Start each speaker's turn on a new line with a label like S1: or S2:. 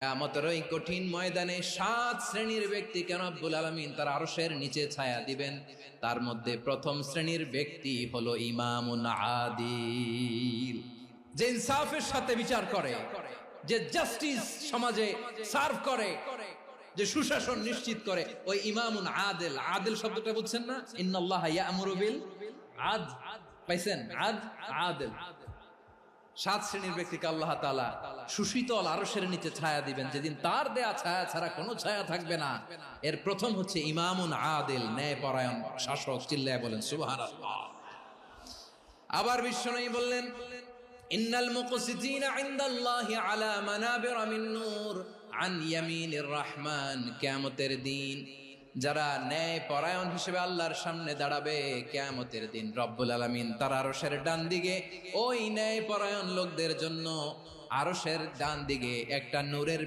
S1: কিয়ামতের ওই কঠিন ময়দানে 7 শ্রেণীর ব্যক্তিকে রব্বুল আলামিন তার আরশের নিচে ছায়া দিবেন। তার মধ্যে প্রথম শ্রেণীর ব্যক্তি হলো ইমামুন আদিল, যে ইনসাফের সাথে বিচার করে, যে জাস্টিস সমাজে সার্ভ করে, যে সুশাসন নিশ্চিত করে, ওই ইমামুন আদিল। আদিল শব্দটা বুঝছেন না? ইন্নাল্লাহা ইয়া'মুরু বিল আদল, পাইছেন? আদিল। 7 শ্রেণীর ব্যক্তিকে আল্লাহ তাআলা সুশীতল আরশের নিচে ছায়া দিবেন, যেদিন তার দেয়া ছায়া ছাড়া কোনো ছায়া থাকবে না। এর প্রথম হচ্ছে ইমামুন আদিল, ন্যায়পরায়ণ শাসক। চিল্লায় বলেন সুবহানাল্লাহ। আবার বিশ্বনবী বললেন, ইন্নাল মুকসিতিনা ইনদাল্লাহি আলা মানাবিরা মিন নূর আন ইয়ামিনির রহমান। কিয়ামতের দিন যারা ন্যায় পরায়ণ হিসেবে আল্লাহর সামনে দাঁড়াবে, কিয়ামতের দিন রব্বুল আলামিন তার আরশের ডান দিকে ওই ন্যায় পরায়ণ লোকদের জন্য আরশের ডান দিকে একটা নূরের